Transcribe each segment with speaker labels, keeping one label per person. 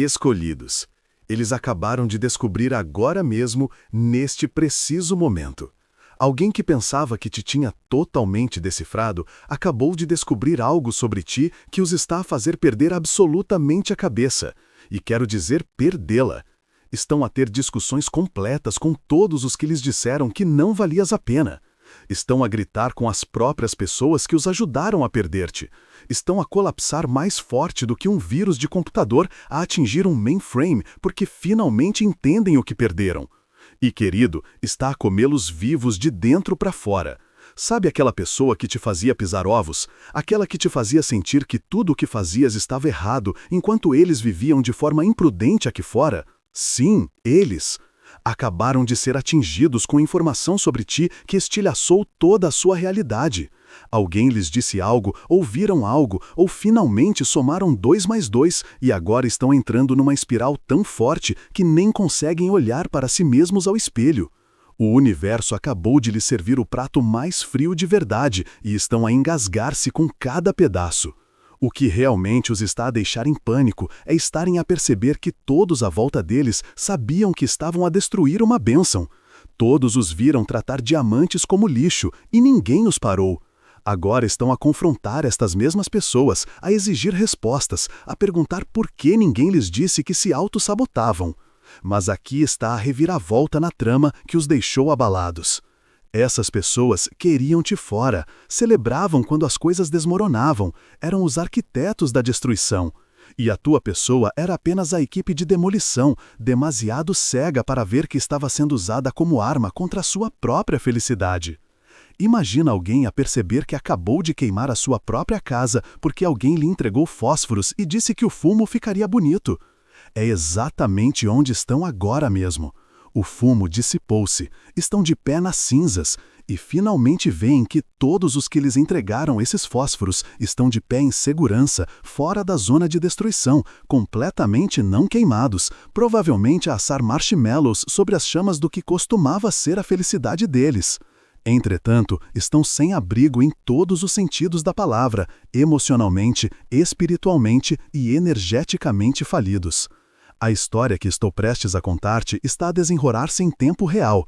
Speaker 1: Escolhidos. Eles acabaram de descobrir agora mesmo, neste preciso momento. Alguém que pensava que te tinha totalmente decifrado, acabou de descobrir algo sobre ti que os está a fazer perder absolutamente a cabeça. E quero dizer perdê-la. Estão a ter discussões completas com todos os que lhes disseram que não valias a pena. Estão a gritar com as próprias pessoas que os ajudaram a perder-te. Estão a colapsar mais forte do que um vírus de computador a atingir um mainframe porque finalmente entendem o que perderam. E, querido, está a comê-los vivos de dentro para fora. Sabe aquela pessoa que te fazia pisar ovos? Aquela que te fazia sentir que tudo o que fazias estava errado enquanto eles viviam de forma imprudente aqui fora? Sim, eles. Acabaram de ser atingidos com informação sobre ti que estilhaçou toda a sua realidade. Alguém lhes disse algo, ouviram algo, ou finalmente somaram 2 mais 2 e agora estão entrando numa espiral tão forte que nem conseguem olhar para si mesmos ao espelho. O universo acabou de lhes servir o prato mais frio de verdade e estão a engasgar-se com cada pedaço. O que realmente os está a deixar em pânico é estarem a perceber que todos à volta deles sabiam que estavam a destruir uma bênção. Todos os viram tratar diamantes como lixo e ninguém os parou. Agora estão a confrontar estas mesmas pessoas, a exigir respostas, a perguntar por que ninguém lhes disse que se auto-sabotavam. Mas aqui está a reviravolta na trama que os deixou abalados. Essas pessoas queriam-te fora, celebravam quando as coisas desmoronavam, eram os arquitetos da destruição. E a tua pessoa era apenas a equipe de demolição, demasiado cega para ver que estava sendo usada como arma contra a sua própria felicidade. Imagina alguém a perceber que acabou de queimar a sua própria casa porque alguém lhe entregou fósforos e disse que o fumo ficaria bonito. É exatamente onde estão agora mesmo. O fumo dissipou-se, estão de pé nas cinzas e finalmente veem que todos os que lhes entregaram esses fósforos estão de pé em segurança, fora da zona de destruição, completamente não queimados, provavelmente a assar marshmallows sobre as chamas do que costumava ser a felicidade deles. Entretanto, estão sem abrigo em todos os sentidos da palavra, emocionalmente, espiritualmente e energeticamente falidos. A história que estou prestes a contar-te está a desenrolar-se em tempo real.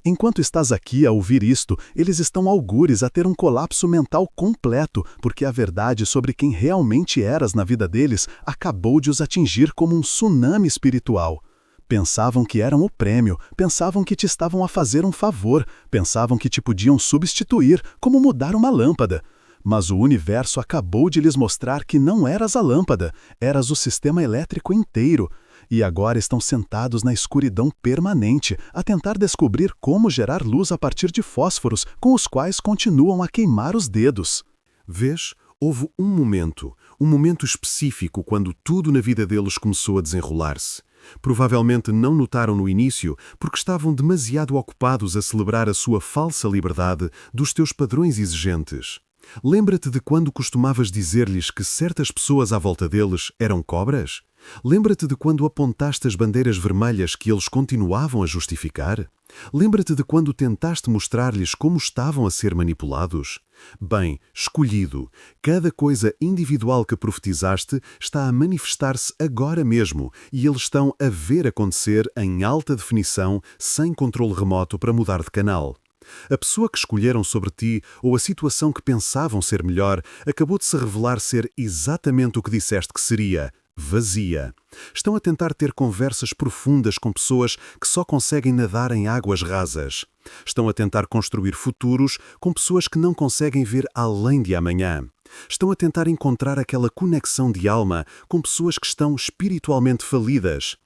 Speaker 1: Enquanto estás aqui a ouvir isto, eles estão algures a ter um colapso mental completo, porque a verdade sobre quem realmente eras na vida deles acabou de os atingir como um tsunami espiritual. Pensavam que eram o prêmio, pensavam que te estavam a fazer um favor, pensavam que te podiam substituir, como mudar uma lâmpada. Mas o universo acabou de lhes mostrar que não eras a lâmpada, eras o sistema elétrico inteiro. E agora estão sentados na escuridão permanente, a tentar descobrir como gerar luz a partir de fósforos com os quais continuam a queimar os dedos.
Speaker 2: Vês? Houve um momento específico quando tudo na vida deles começou a desenrolar-se. Provavelmente não notaram no início porque estavam demasiado ocupados a celebrar a sua falsa liberdade dos teus padrões exigentes. Lembra-te de quando costumavas dizer-lhes que certas pessoas à volta deles eram cobras? Lembra-te de quando apontaste as bandeiras vermelhas que eles continuavam a justificar? Lembra-te de quando tentaste mostrar-lhes como estavam a ser manipulados? Bem, escolhido, cada coisa individual que profetizaste está a manifestar-se agora mesmo e eles estão a ver acontecer em alta definição, sem controle remoto para mudar de canal. A pessoa que escolheram sobre ti ou a situação que pensavam ser melhor acabou de se revelar ser exatamente o que disseste que seria: vazia. Estão a tentar ter conversas profundas com pessoas que só conseguem nadar em águas rasas. Estão a tentar construir futuros com pessoas que não conseguem ver além de amanhã. Estão a tentar encontrar aquela conexão de alma com pessoas que estão espiritualmente falidas.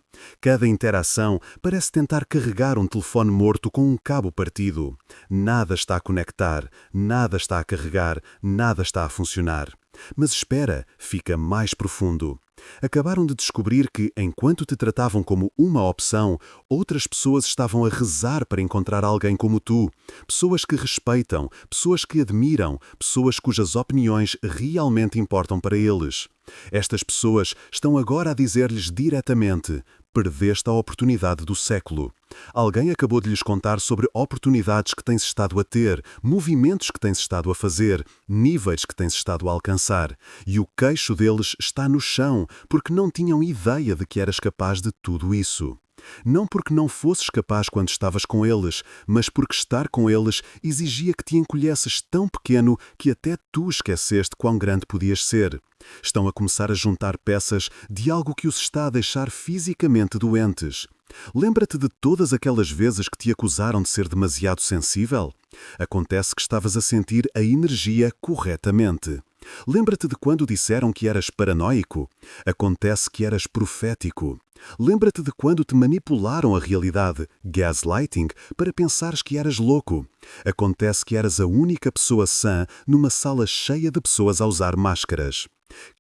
Speaker 2: Cada interação parece tentar carregar um telefone morto com um cabo partido. Nada está a conectar, nada está a carregar, nada está a funcionar. Mas espera, fica mais profundo. Acabaram de descobrir que, enquanto te tratavam como uma opção, outras pessoas estavam a rezar para encontrar alguém como tu. Pessoas que respeitam, pessoas que admiram, pessoas cujas opiniões realmente importam para eles. Estas pessoas estão agora a dizer-lhes diretamente: perdeste a oportunidade do século. Alguém acabou de lhes contar sobre oportunidades que tens estado a ter, movimentos que tens estado a fazer, níveis que tens estado a alcançar. E o queixo deles está no chão, porque não tinham ideia de que eras capaz de tudo isso. Não porque não fosses capaz quando estavas com eles, mas porque estar com eles exigia que te encolhesses tão pequeno que até tu esqueceste quão grande podias ser. Estão a começar a juntar peças de algo que os está a deixar fisicamente doentes. Lembra-te de todas aquelas vezes que te acusaram de ser demasiado sensível? Acontece que estavas a sentir a energia corretamente. Lembra-te de quando disseram que eras paranoico? Acontece que eras profético. Lembra-te de quando te manipularam a realidade, gaslighting, para pensares que eras louco. Acontece que eras a única pessoa sã numa sala cheia de pessoas a usar máscaras.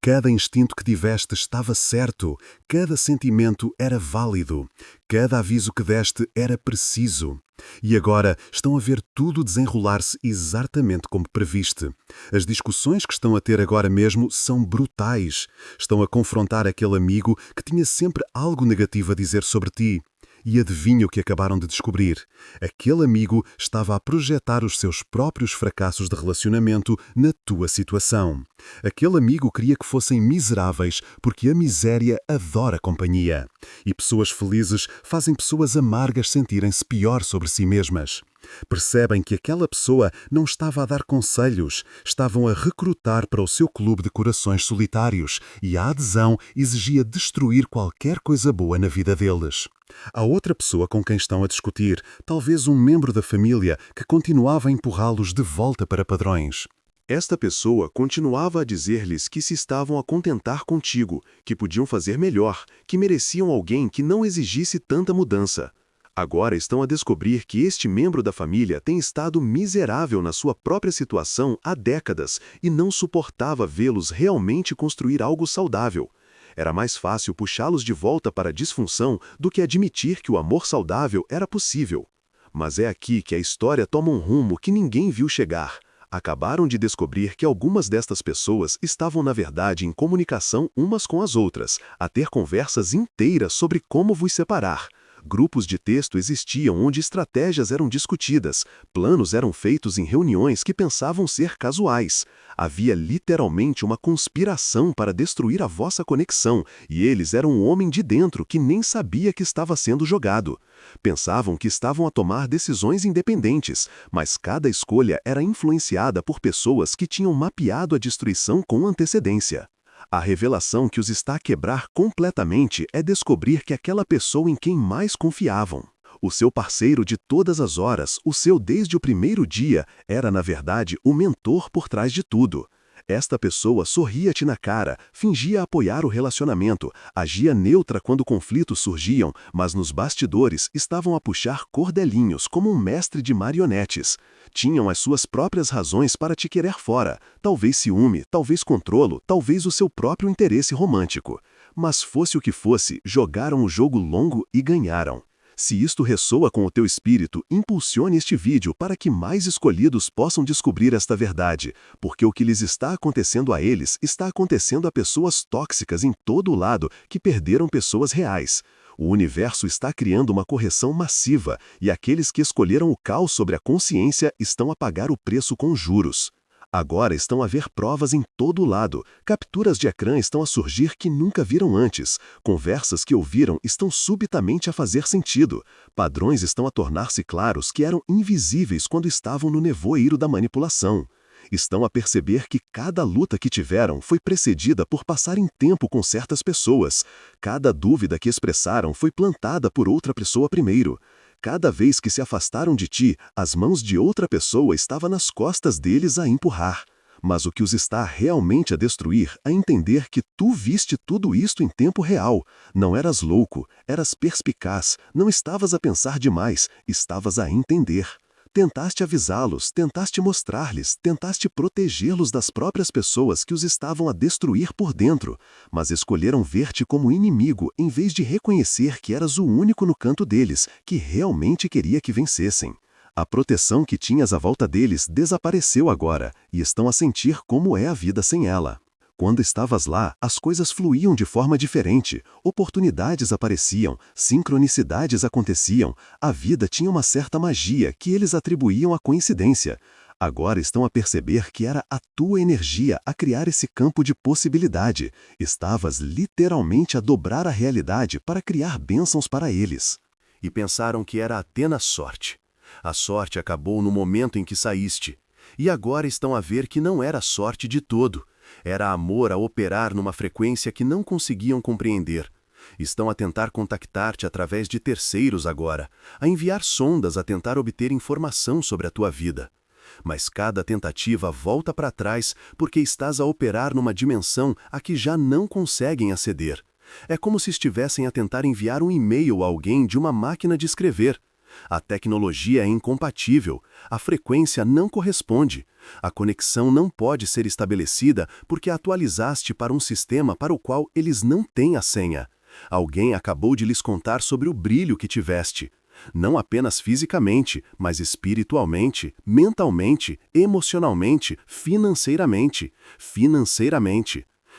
Speaker 2: Cada instinto que tiveste estava certo, cada sentimento era válido, cada aviso que deste era preciso. E agora estão a ver tudo desenrolar-se exatamente como previste. As discussões que estão a ter agora mesmo são brutais. Estão a confrontar aquele amigo que tinha sempre algo negativo a dizer sobre ti. E adivinha o que acabaram de descobrir? Aquele amigo estava a projetar os seus próprios fracassos de relacionamento na tua situação. Aquele amigo queria que fossem miseráveis porque a miséria adora companhia. E pessoas felizes fazem pessoas amargas sentirem-se pior sobre si mesmas. Percebem que aquela pessoa não estava a dar conselhos, estavam a recrutar para o seu clube de corações solitários e a adesão exigia destruir qualquer coisa boa na vida deles. Há outra pessoa com quem estão a discutir, talvez um membro da família que continuava a empurrá-los de volta para padrões.
Speaker 1: Esta pessoa continuava a dizer-lhes que se estavam a contentar contigo, que podiam fazer melhor, que mereciam alguém que não exigisse tanta mudança. Agora estão a descobrir que este membro da família tem estado miserável na sua própria situação há décadas e não suportava vê-los realmente construir algo saudável. Era mais fácil puxá-los de volta para a disfunção do que admitir que o amor saudável era possível. Mas é aqui que a história toma um rumo que ninguém viu chegar. Acabaram de descobrir que algumas destas pessoas estavam, na verdade, em comunicação umas com as outras, a ter conversas inteiras sobre como vos separar. Grupos de texto existiam onde estratégias eram discutidas, planos eram feitos em reuniões que pensavam ser casuais. Havia literalmente uma conspiração para destruir a vossa conexão, e eles eram um homem de dentro que nem sabia que estava sendo jogado. Pensavam que estavam a tomar decisões independentes, mas cada escolha era influenciada por pessoas que tinham mapeado a destruição com antecedência. A revelação que os está a quebrar completamente é descobrir que aquela pessoa em quem mais confiavam, o seu parceiro de todas as horas, o seu desde o primeiro dia, era na verdade o mentor por trás de tudo. Esta pessoa sorria-te na cara, fingia apoiar o relacionamento, agia neutra quando conflitos surgiam, mas nos bastidores estavam a puxar cordelinhos como um mestre de marionetes. Tinham as suas próprias razões para te querer fora, talvez ciúme, talvez controlo, talvez o seu próprio interesse romântico. Mas fosse o que fosse, jogaram o jogo longo e ganharam. Se isto ressoa com o teu espírito, impulsione este vídeo para que mais escolhidos possam descobrir esta verdade, porque o que lhes está acontecendo a eles está acontecendo a pessoas tóxicas em todo o lado que perderam pessoas reais. O universo está criando uma correção massiva e aqueles que escolheram o caos sobre a consciência estão a pagar o preço com juros. Agora estão a ver provas em todo lado, capturas de ecrã estão a surgir que nunca viram antes, conversas que ouviram estão subitamente a fazer sentido, padrões estão a tornar-se claros que eram invisíveis quando estavam no nevoeiro da manipulação. Estão a perceber que cada luta que tiveram foi precedida por passarem tempo com certas pessoas, cada dúvida que expressaram foi plantada por outra pessoa primeiro. Cada vez que se afastaram de ti, as mãos de outra pessoa estavam nas costas deles a empurrar. Mas o que os está realmente a destruir é entender que tu viste tudo isto em tempo real. Não eras louco, eras perspicaz, não estavas a pensar demais, estavas a entender. Tentaste avisá-los, tentaste mostrar-lhes, tentaste protegê-los das próprias pessoas que os estavam a destruir por dentro, mas escolheram ver-te como inimigo em vez de reconhecer que eras o único no canto deles que realmente queria que vencessem. A proteção que tinhas à volta deles desapareceu agora e estão a sentir como é a vida sem ela. Quando estavas lá, as coisas fluíam de forma diferente, oportunidades apareciam, sincronicidades aconteciam, a vida tinha uma certa magia que eles atribuíam à coincidência.
Speaker 2: Agora estão a perceber que era a tua energia a criar esse campo de possibilidade. Estavas literalmente a dobrar a realidade para criar bênçãos para eles.
Speaker 1: E pensaram que era apenas sorte. A sorte acabou no momento em que saíste. E agora estão a ver que não era sorte de todo. Era amor a operar numa frequência que não conseguiam compreender. Estão a tentar contactar-te através de terceiros agora, a enviar sondas a tentar obter informação sobre a tua vida. Mas cada tentativa volta para trás porque estás a operar numa dimensão a que já não conseguem aceder. É como se estivessem a tentar enviar um e-mail a alguém de uma máquina de escrever. A tecnologia é incompatível, a frequência não corresponde, a conexão não pode ser estabelecida porque atualizaste para um sistema para o qual eles não têm a senha. Alguém acabou de lhes contar sobre o brilho que tiveste. Não apenas fisicamente, mas espiritualmente, mentalmente, emocionalmente, financeiramente.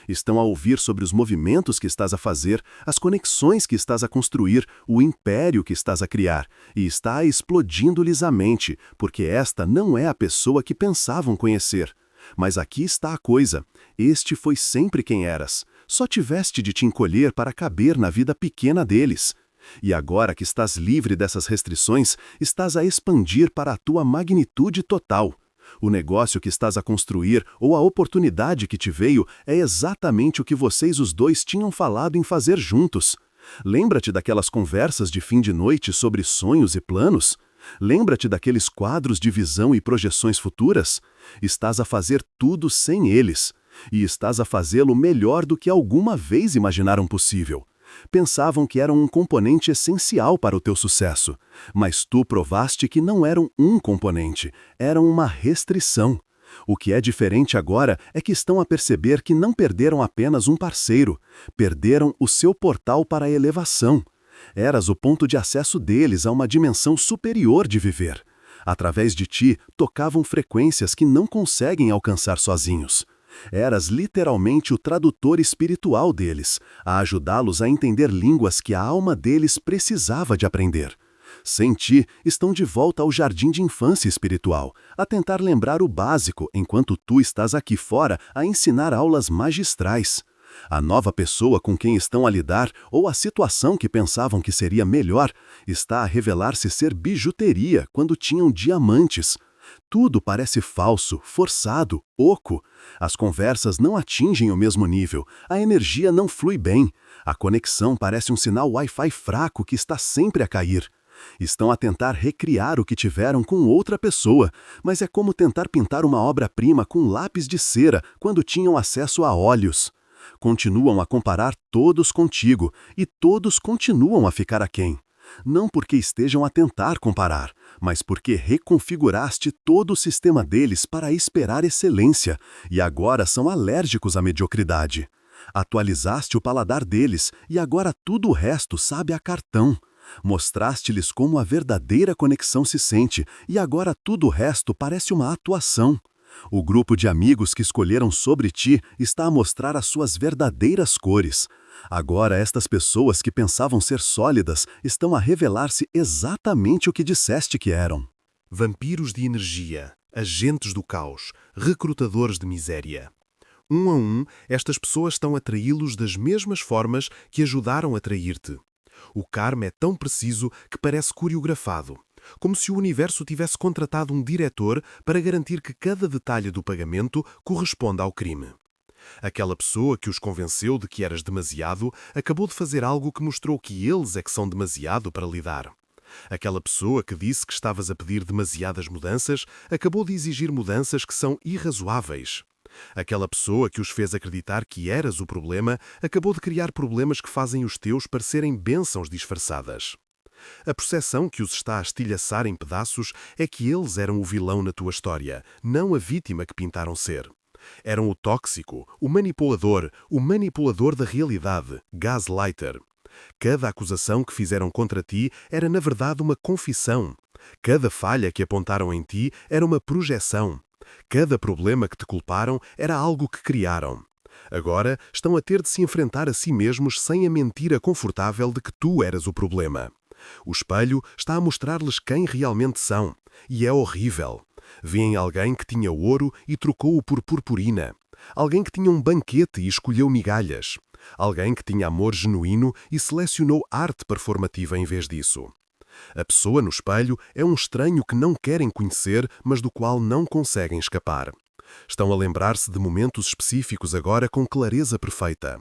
Speaker 1: Estão a ouvir sobre os movimentos que estás a fazer, as conexões que estás a construir, o império que estás a criar, e está explodindo-lhes a mente, porque esta não é a pessoa que pensavam conhecer. Mas aqui está a coisa, este foi sempre quem eras, só tiveste de te encolher para caber na vida pequena deles. E agora que estás livre dessas restrições, estás a expandir para a tua magnitude total. O negócio que estás a construir ou a oportunidade que te veio é exatamente o que vocês os dois tinham falado em fazer juntos. Lembra-te daquelas conversas de fim de noite sobre sonhos e planos? Lembra-te daqueles quadros de visão e projeções futuras? Estás a fazer tudo sem eles. E estás a fazê-lo melhor do que alguma vez imaginaram possível. Pensavam que eram um componente essencial para o teu sucesso, mas tu provaste que não eram um componente, eram uma restrição. O que é diferente agora é que estão a perceber que não perderam apenas um parceiro, perderam o seu portal para a elevação. Eras o ponto de acesso deles a uma dimensão superior de viver. Através de ti, tocavam frequências que não conseguem alcançar sozinhos. Eras literalmente o tradutor espiritual deles, a ajudá-los a entender línguas que a alma deles precisava de aprender. Sem ti, estão de volta ao jardim de infância espiritual, a tentar lembrar o básico, enquanto tu estás aqui fora a ensinar aulas magistrais. A nova pessoa com quem estão a lidar, ou a situação que pensavam que seria melhor, está a revelar-se ser bijuteria quando tinham diamantes. Tudo parece falso, forçado, oco. As conversas não atingem o mesmo nível, a energia não flui bem, a conexão parece um sinal Wi-Fi fraco que está sempre a cair. Estão a tentar recriar o que tiveram com outra pessoa, mas é como tentar pintar uma obra-prima com lápis de cera quando tinham acesso a óleos. Continuam a comparar todos contigo, e todos continuam a ficar aquém. Não porque estejam a tentar comparar, mas porque reconfiguraste todo o sistema deles para esperar excelência, e agora são alérgicos à mediocridade. Atualizaste o paladar deles, e agora tudo o resto sabe a cartão. Mostraste-lhes como a verdadeira conexão se sente, e agora tudo o resto parece uma atuação. O grupo de amigos que escolheram sobre ti está a mostrar as suas verdadeiras cores. Agora estas pessoas que pensavam ser sólidas estão a revelar-se exatamente o que disseste que eram.
Speaker 3: Vampiros de energia, agentes do caos, recrutadores de miséria. Um a um, estas pessoas estão a traí-los das mesmas formas que ajudaram a trair-te. O karma é tão preciso que parece coreografado, como se o universo tivesse contratado um diretor para garantir que cada detalhe do pagamento corresponda ao crime. Aquela pessoa que os convenceu de que eras demasiado acabou de fazer algo que mostrou que eles é que são demasiado para lidar. Aquela pessoa que disse que estavas a pedir demasiadas mudanças acabou de exigir mudanças que são irrazoáveis. Aquela pessoa que os fez acreditar que eras o problema acabou de criar problemas que fazem os teus parecerem bênçãos disfarçadas. A percepção que os está a estilhaçar em pedaços é que eles eram o vilão na tua história, não a vítima que pintaram ser. Eram o tóxico, o manipulador da realidade, gaslighter. Cada acusação que fizeram contra ti era na verdade uma confissão. Cada falha que apontaram em ti era uma projeção. Cada problema que te culparam era algo que criaram. Agora estão a ter de se enfrentar a si mesmos sem a mentira confortável de que tu eras o problema. O espelho está a mostrar-lhes quem realmente são, e é horrível. Vêem alguém que tinha ouro e trocou-o por purpurina. Alguém que tinha um banquete e escolheu migalhas. Alguém que tinha amor genuíno e selecionou arte performativa em vez disso. A pessoa no espelho é um estranho que não querem conhecer, mas do qual não conseguem escapar. Estão a lembrar-se de momentos específicos agora com clareza perfeita.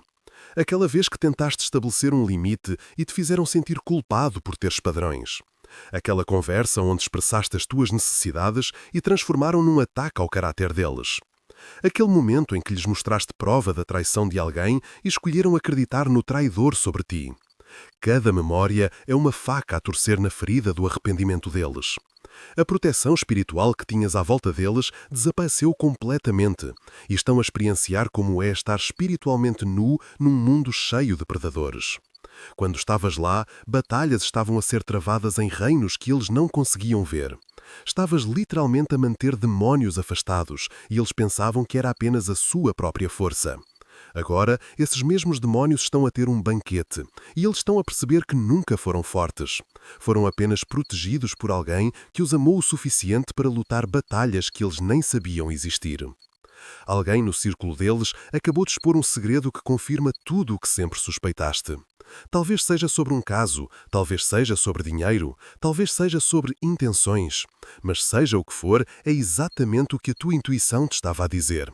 Speaker 3: Aquela vez que tentaste estabelecer um limite e te fizeram sentir culpado por teres padrões. Aquela conversa onde expressaste as tuas necessidades e transformaram num ataque ao caráter deles. Aquele momento em que lhes mostraste prova da traição de alguém e escolheram acreditar no traidor sobre ti. Cada memória é uma faca a torcer na ferida do arrependimento deles. A proteção espiritual que tinhas à volta deles desapareceu completamente e estão a experienciar como é estar espiritualmente nu num mundo cheio de predadores. Quando estavas lá, batalhas estavam a ser travadas em reinos que eles não conseguiam ver. Estavas literalmente a manter demónios afastados e eles pensavam que era apenas a sua própria força. Agora, esses mesmos demónios estão a ter um banquete e eles estão a perceber que nunca foram fortes. Foram apenas protegidos por alguém que os amou o suficiente para lutar batalhas que eles nem sabiam existir. Alguém no círculo deles acabou de expor um segredo que confirma tudo o que sempre suspeitaste. Talvez seja sobre um caso, talvez seja sobre dinheiro, talvez seja sobre intenções. Mas seja o que for, é exatamente o que a tua intuição te estava a dizer.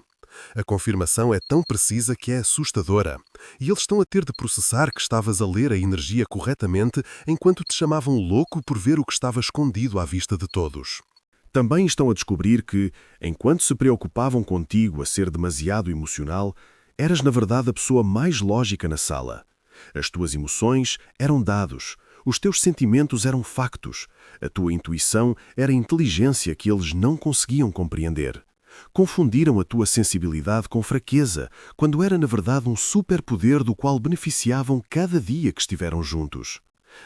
Speaker 3: A confirmação é tão precisa que é assustadora. E eles estão a ter de processar que estavas a ler a energia corretamente enquanto te chamavam louco por ver o que estava escondido à vista de todos.
Speaker 1: Também estão a descobrir que, enquanto se preocupavam contigo a ser demasiado emocional, eras na verdade a pessoa mais lógica na sala. As tuas emoções eram dados, os teus sentimentos eram factos, a tua intuição era inteligência que eles não conseguiam compreender. Confundiram a tua sensibilidade com fraqueza, quando era na verdade um superpoder do qual beneficiavam cada dia que estiveram juntos.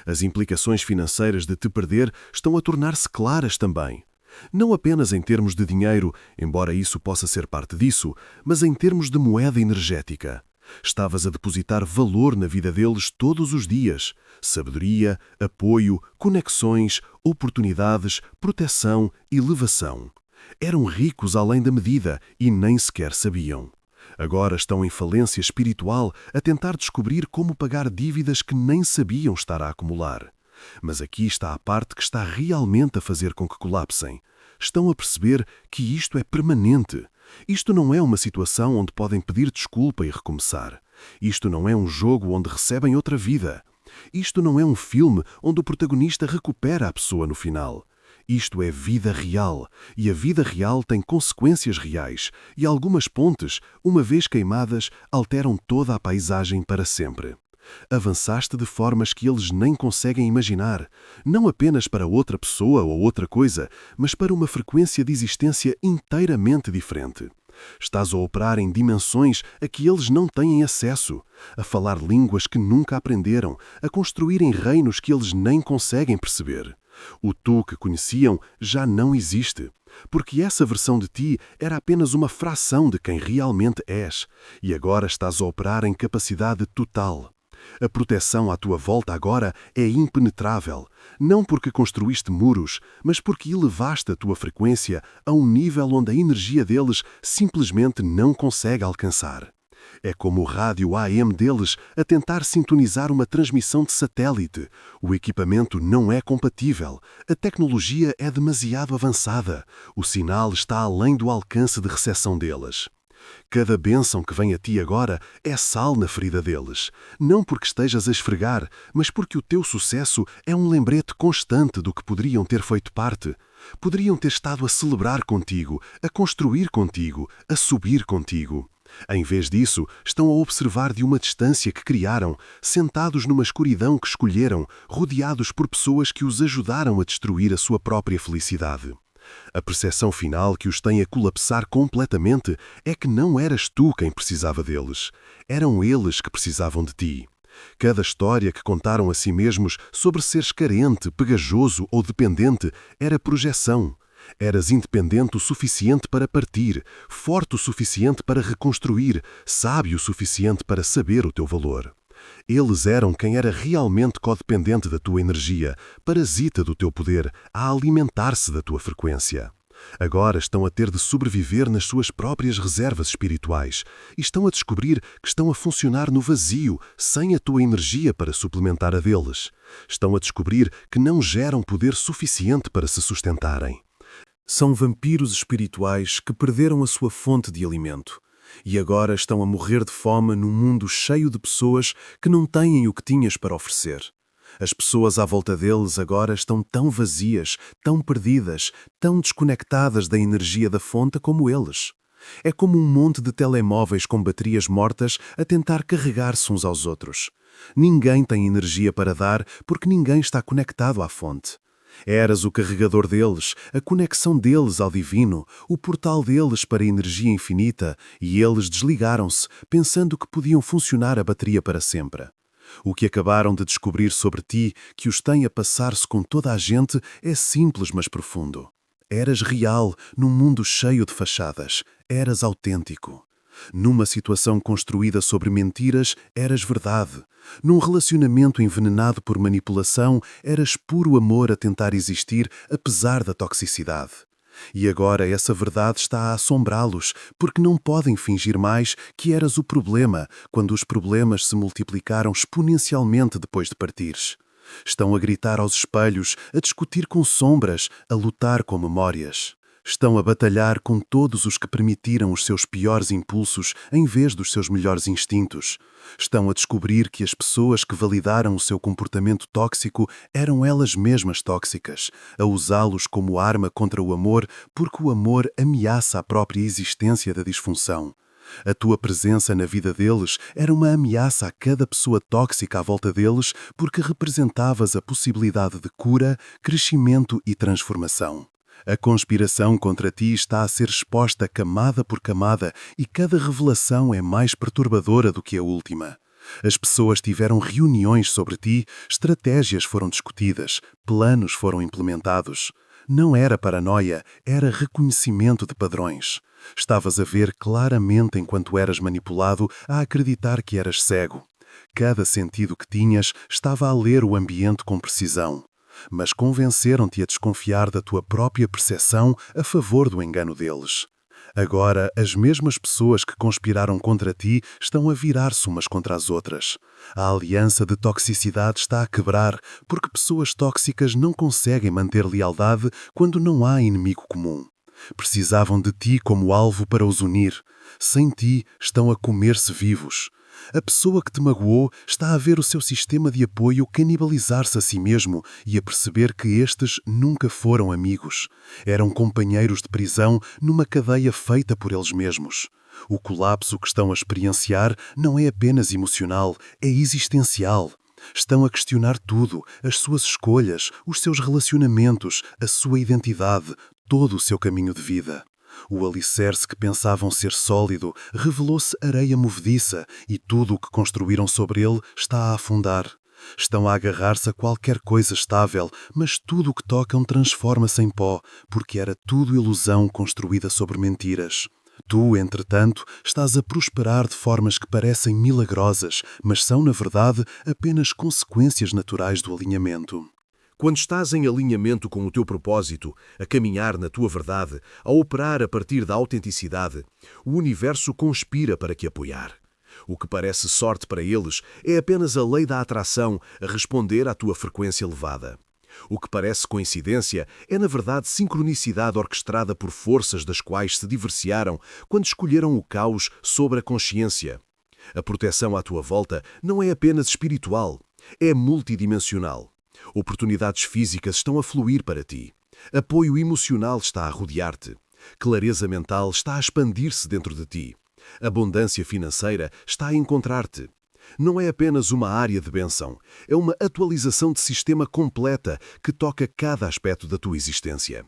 Speaker 1: As implicações financeiras de te perder estão a tornar-se claras também. Não apenas em termos de dinheiro, embora isso possa ser parte disso, mas em termos de moeda energética. Estavas a depositar valor na vida deles todos os dias. Sabedoria, apoio, conexões, oportunidades, proteção, elevação. Eram ricos além da medida e nem sequer sabiam. Agora estão em falência espiritual a tentar descobrir como pagar dívidas que nem sabiam estar a acumular. Mas aqui está a parte que está realmente a fazer com que colapsem. Estão a perceber que isto é permanente. Isto não é uma situação onde podem pedir desculpa e recomeçar. Isto não é um jogo onde recebem outra vida. Isto não é um filme onde o protagonista recupera a pessoa no final. Isto é vida real, e a vida real tem consequências reais, e algumas pontes, uma vez queimadas, alteram toda a paisagem para sempre. Avançaste de formas que eles nem conseguem imaginar, não apenas para outra pessoa ou outra coisa, mas para uma frequência de existência inteiramente diferente. Estás a operar em dimensões a que eles não têm acesso, a falar línguas que nunca aprenderam, a construir em reinos que eles nem conseguem perceber. O tu que conheciam já não existe, porque essa versão de ti era apenas uma fração de quem realmente és, e agora estás a operar em capacidade total. A proteção à tua volta agora é impenetrável, não porque construíste muros, mas porque elevaste a tua frequência a um nível onde a energia deles simplesmente não consegue alcançar. É como o rádio AM deles a tentar sintonizar uma transmissão de satélite. O equipamento não é compatível, a tecnologia é demasiado avançada, o sinal está além do alcance de recepção deles. Cada bênção que vem a ti agora é sal na ferida deles, não porque estejas a esfregar, mas porque o teu sucesso é um lembrete constante do que poderiam ter feito parte. Poderiam ter estado a celebrar contigo, a construir contigo, a subir contigo. Em vez disso, estão a observar de uma distância que criaram, sentados numa escuridão que escolheram, rodeados por pessoas que os ajudaram a destruir a sua própria felicidade. A percepção final que os tem a colapsar completamente é que não eras tu quem precisava deles. Eram eles que precisavam de ti. Cada história que contaram a si mesmos sobre seres carente, pegajoso ou dependente era projeção. Eras independente o suficiente para partir, forte o suficiente para reconstruir, sábio o suficiente para saber o teu valor.
Speaker 2: Eles eram quem era realmente codependente da tua energia, parasita do teu poder, a alimentar-se da tua frequência. Agora estão a ter de sobreviver nas suas próprias reservas espirituais e estão a descobrir que estão a funcionar no vazio, sem a tua energia para suplementar a deles. Estão a descobrir que não geram poder suficiente para se sustentarem. São vampiros espirituais que perderam a sua fonte de alimento e agora estão a morrer de fome num mundo cheio de pessoas que não têm o que tinhas para oferecer. As pessoas à volta deles agora estão tão vazias, tão perdidas, tão desconectadas da energia da fonte como eles. É como um monte de telemóveis com baterias mortas a tentar carregar-se uns aos outros. Ninguém tem energia para dar porque ninguém está conectado à fonte. Eras o carregador deles, a conexão deles ao divino, o portal deles para a energia infinita, e eles desligaram-se, pensando que podiam funcionar a bateria para sempre. O que acabaram de descobrir sobre ti, que os tem a passar-se com toda a gente, é simples mas profundo. Eras real, num mundo cheio de fachadas. Eras autêntico. Numa situação construída sobre mentiras, eras verdade. Num relacionamento envenenado por manipulação, eras puro amor a tentar existir, apesar da toxicidade. E agora essa verdade está a assombrá-los, porque não podem fingir mais que eras o problema, quando os problemas se multiplicaram exponencialmente depois de partires. Estão a gritar aos espelhos, a discutir com sombras, a lutar com memórias. Estão a batalhar com todos os que permitiram os seus piores impulsos em vez dos seus melhores instintos. Estão a descobrir que as pessoas que validaram o seu comportamento tóxico eram elas mesmas tóxicas, a usá-los como arma contra o amor, porque o amor ameaça a própria existência da disfunção. A tua presença na vida deles era uma ameaça a cada pessoa tóxica à volta deles, porque representavas a possibilidade de cura, crescimento e transformação. A conspiração contra ti está a ser exposta camada por camada e cada revelação é mais perturbadora do que a última. As pessoas tiveram reuniões sobre ti, estratégias foram discutidas, planos foram implementados. Não era paranoia, era reconhecimento de padrões. Estavas a ver claramente enquanto eras manipulado a acreditar que eras cego. Cada sentido que tinhas estava a ler o ambiente com precisão. Mas convenceram-te a desconfiar da tua própria percepção a favor do engano deles. Agora, as mesmas pessoas que conspiraram contra ti estão a virar-se umas contra as outras. A aliança de toxicidade está a quebrar, porque pessoas tóxicas não conseguem manter lealdade quando não há inimigo comum. Precisavam de ti como alvo para os unir. Sem ti, estão a comer-se vivos. A pessoa que te magoou está a ver o seu sistema de apoio canibalizar-se a si mesmo e a perceber que estes nunca foram amigos. Eram companheiros de prisão numa cadeia feita por eles mesmos. O colapso que estão a experienciar não é apenas emocional, é existencial. Estão a questionar tudo, as suas escolhas, os seus relacionamentos, a sua identidade, todo o seu caminho de vida. O alicerce que pensavam ser sólido revelou-se areia movediça e tudo o que construíram sobre ele está a afundar. Estão a agarrar-se a qualquer coisa estável, mas tudo o que tocam transforma-se em pó, porque era tudo ilusão construída sobre mentiras. Tu, entretanto, estás a prosperar de formas que parecem milagrosas, mas são, na verdade, apenas consequências naturais do alinhamento.
Speaker 3: Quando estás em alinhamento com o teu propósito, a caminhar na tua verdade, a operar a partir da autenticidade, o universo conspira para te apoiar. O que parece sorte para eles é apenas a lei da atração a responder à tua frequência elevada. O que parece coincidência é, na verdade, sincronicidade orquestrada por forças das quais se divorciaram quando escolheram o caos sobre a consciência. A proteção à tua volta não é apenas espiritual, é multidimensional. Oportunidades físicas estão a fluir para ti. Apoio emocional está a rodear-te. Clareza mental está a expandir-se dentro de ti. Abundância financeira está a encontrar-te. Não é apenas uma área de bênção, é uma atualização de sistema completa que toca cada aspecto da tua existência.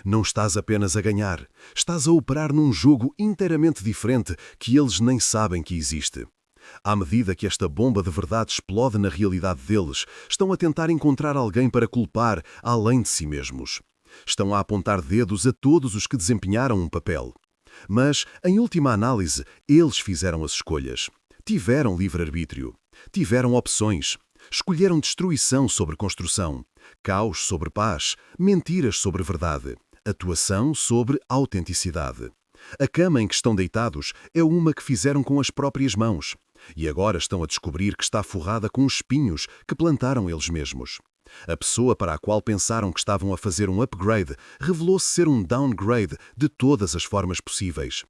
Speaker 3: Não estás apenas a ganhar, estás a operar num jogo inteiramente diferente que eles nem sabem que existe. À medida que esta bomba de verdade explode na realidade deles, estão a tentar encontrar alguém para culpar além de si mesmos. Estão a apontar dedos a todos os que desempenharam um papel. Mas, em última análise, eles fizeram as escolhas. Tiveram livre-arbítrio.
Speaker 2: Tiveram opções. Escolheram destruição sobre construção, caos sobre paz, mentiras sobre verdade, atuação sobre autenticidade. A cama em que estão deitados é uma que fizeram com as próprias mãos. E agora estão a descobrir que está forrada com espinhos que plantaram eles mesmos. A pessoa para a qual pensaram que estavam a fazer um upgrade revelou-se ser um downgrade de todas as formas possíveis.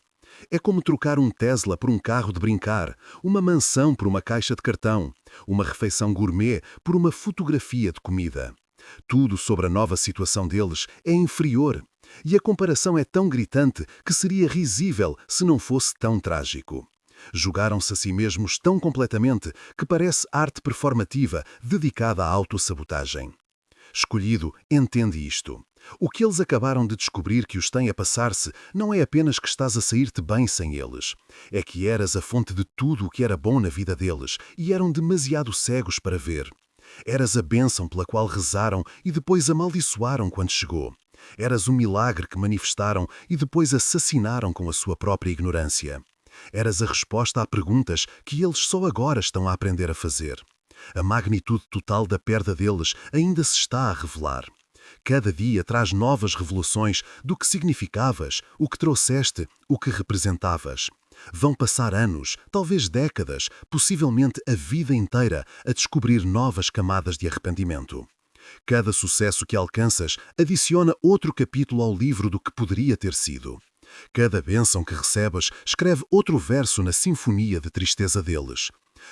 Speaker 2: É como trocar um Tesla por um carro de brincar, uma mansão por uma caixa de cartão, uma refeição gourmet por uma fotografia de comida. Tudo sobre a nova situação deles é inferior. E a comparação é tão gritante que seria risível se não fosse tão trágico. Jogaram-se a si mesmos tão completamente que parece arte performativa dedicada à autossabotagem. Escolhido entende isto. O que eles acabaram de descobrir que os tem a passar-se não é apenas que estás a sair-te bem sem eles. É que eras a fonte de tudo o que era bom na vida deles e eram demasiado cegos para ver. Eras a bênção pela qual rezaram e depois amaldiçoaram quando chegou. Eras o milagre que manifestaram e depois assassinaram com a sua própria ignorância. Eras a resposta a perguntas que eles só agora estão a aprender a fazer. A magnitude total da perda deles ainda se está a revelar. Cada dia traz novas revelações do que significavas, o que trouxeste, o que representavas. Vão passar anos, talvez décadas, possivelmente a vida inteira, a descobrir novas camadas de arrependimento. Cada sucesso que alcanças adiciona outro capítulo ao livro do que poderia ter sido. Cada bênção que recebes escreve outro verso na sinfonia de tristeza deles.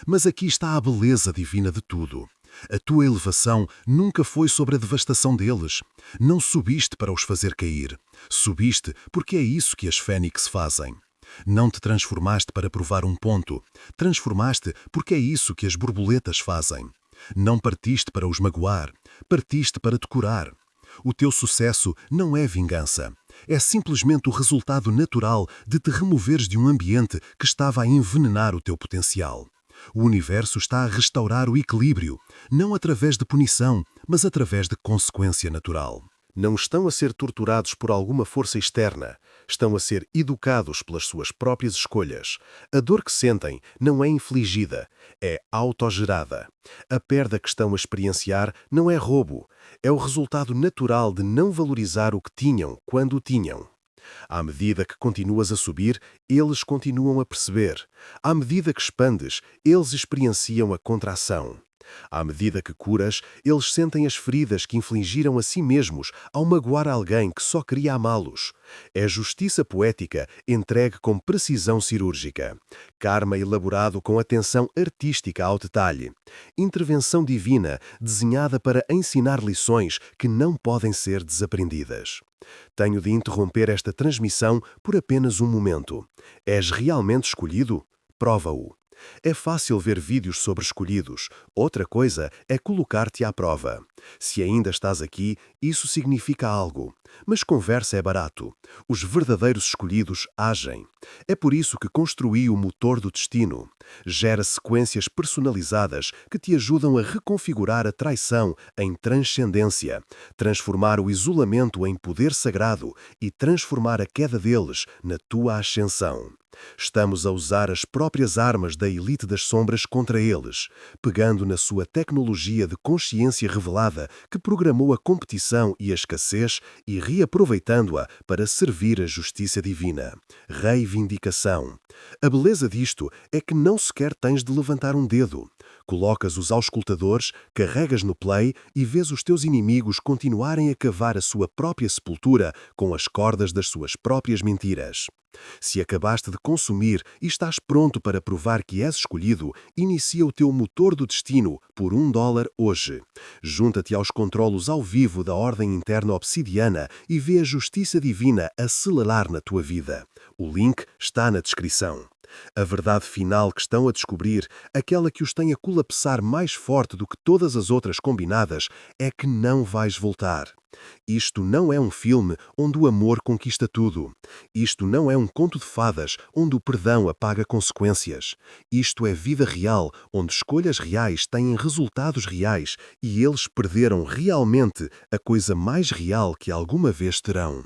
Speaker 2: Mas aqui está a beleza divina de tudo. A tua elevação nunca foi sobre a devastação deles. Não subiste para os fazer cair. Subiste porque é isso que as fênix fazem. Não te transformaste para provar um ponto. Transformaste porque é isso que as borboletas fazem. Não partiste para os magoar. Partiste para te curar. O teu sucesso não é vingança. É simplesmente o resultado natural de te removeres de um ambiente que estava a envenenar o teu potencial. O universo está a restaurar o equilíbrio, não através de punição, mas através de consequência natural.
Speaker 3: Não estão a ser torturados por alguma força externa, estão a ser educados pelas suas próprias escolhas. A dor que sentem não é infligida, é autogerada. A perda que estão a experienciar não é roubo, é o resultado natural de não valorizar o que tinham quando o tinham. À medida que continuas a subir, eles continuam a perceber. À medida que expandes, eles experienciam a contração. À medida que curas, eles sentem as feridas que infligiram a si mesmos ao magoar alguém que só queria amá-los. É justiça poética entregue com precisão cirúrgica. Karma elaborado com atenção artística ao detalhe. Intervenção divina desenhada para ensinar lições que não podem ser desaprendidas. Tenho de interromper esta transmissão por apenas um momento. És realmente escolhido? Prova-o. É fácil ver vídeos sobre escolhidos. Outra coisa é colocar-te à prova. Se ainda estás aqui, isso significa algo. Mas conversa é barato. Os verdadeiros escolhidos agem. É por isso que construí o motor do destino. Gera sequências personalizadas que te ajudam a reconfigurar a traição em transcendência, transformar o isolamento em poder sagrado e transformar a queda deles na tua ascensão. Estamos a usar as próprias armas da elite das sombras contra eles, pegando na sua tecnologia de consciência revelada que programou a competição e a escassez e reaproveitando-a para servir a justiça divina. Reivindicação. A beleza disto é que não sequer tens de levantar um dedo. Colocas os auscultadores, carregas no play e vês os teus inimigos continuarem a cavar a sua própria sepultura com as cordas das suas próprias mentiras. Se acabaste de consumir e estás pronto para provar que és escolhido, inicia o teu motor do destino por $1 hoje. Junta-te aos controlos ao vivo da ordem interna obsidiana e vê a justiça divina acelerar na tua vida. O link está na descrição. A verdade final que estão a descobrir, aquela que os tem a colapsar mais forte do que todas as outras combinadas, é que não vais voltar. Isto não é um filme onde o amor conquista tudo. Isto não é um conto de fadas onde o perdão apaga consequências. Isto é vida real, onde escolhas reais têm resultados reais e eles perderam realmente a coisa mais real que alguma vez terão.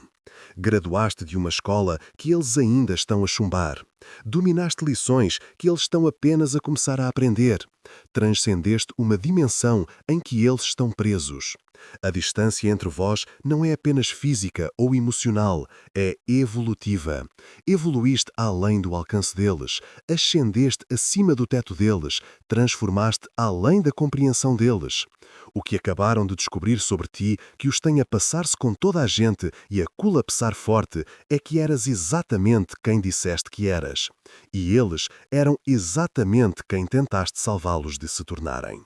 Speaker 2: Graduaste de uma escola que eles ainda estão a chumbar. Dominaste lições que eles estão apenas a começar a aprender. Transcendeste uma dimensão em que eles estão presos. A distância entre vós não é apenas física ou emocional, é evolutiva. Evoluíste além do alcance deles, ascendeste acima do teto deles, transformaste além da compreensão deles. O que acabaram de descobrir sobre ti, que os tem a passar-se com toda a gente e a colapsar forte, é que eras exatamente quem disseste que eras. E eles eram exatamente quem tentaste salvá-los de se tornarem.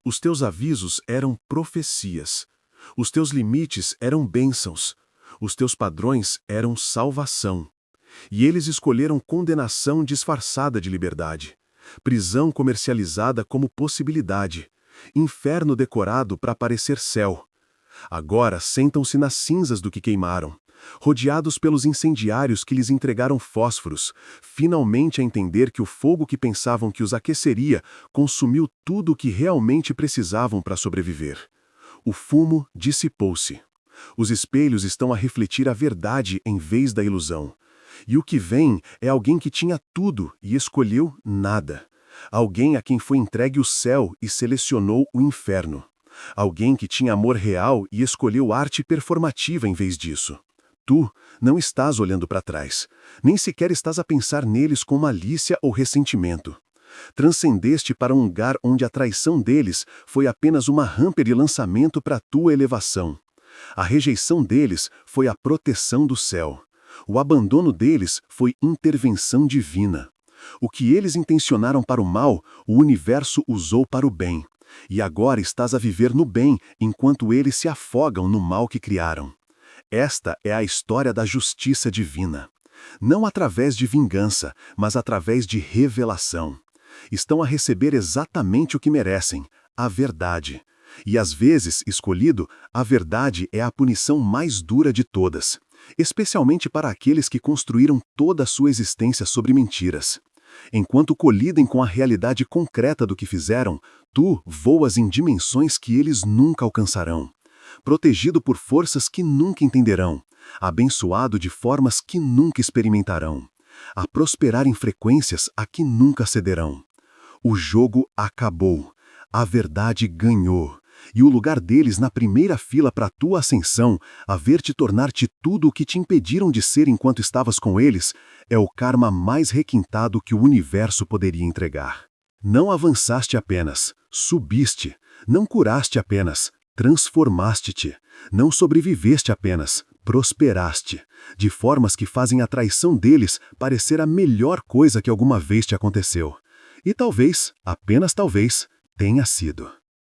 Speaker 3: Os teus avisos eram profecias. Os teus limites eram bênçãos. Os teus padrões eram salvação. E eles escolheram condenação disfarçada de liberdade. Prisão comercializada como possibilidade. Inferno decorado para parecer céu. Agora sentam-se nas cinzas do que queimaram. Rodeados pelos incendiários que lhes entregaram fósforos, finalmente a entender que o fogo que pensavam que os aqueceria consumiu tudo o que realmente precisavam para sobreviver. O fumo dissipou-se. Os espelhos estão a refletir a verdade em vez da ilusão. E o que vem é alguém que tinha tudo e escolheu nada. Alguém a quem foi entregue o céu e selecionou o inferno. Alguém que tinha amor real e escolheu arte performativa em vez disso. Tu não estás olhando para trás, nem sequer estás a pensar neles com malícia ou ressentimento. Transcendeste para um lugar onde a traição deles foi apenas uma rampa de lançamento para a tua elevação. A rejeição deles foi a proteção do céu. O abandono deles foi intervenção divina. O que eles intencionaram para o mal, o universo usou para o bem. E agora estás a viver no bem, enquanto eles se afogam no mal que criaram. Esta é a história da justiça divina. Não através de vingança, mas através de revelação. Estão a receber exatamente o que merecem, a verdade. E às vezes, escolhido, a verdade é a punição mais dura de todas, especialmente para aqueles que construíram toda a sua existência sobre mentiras. Enquanto colidem com a realidade concreta do que fizeram, tu voas em dimensões que eles nunca alcançarão. Protegido por forças que nunca entenderão, abençoado de formas que nunca experimentarão, a prosperar em frequências a que nunca cederão. O jogo acabou, a verdade ganhou, e o lugar deles na primeira fila para a tua ascensão, a ver-te tornar-te tudo o que te impediram de ser enquanto estavas com eles, é o karma mais requintado que o universo poderia entregar. Não avançaste apenas, subiste, não curaste apenas, transformaste-te, não sobreviveste apenas, prosperaste, de formas que fazem a traição deles parecer a melhor coisa que alguma vez te aconteceu. E talvez, apenas talvez, tenha sido.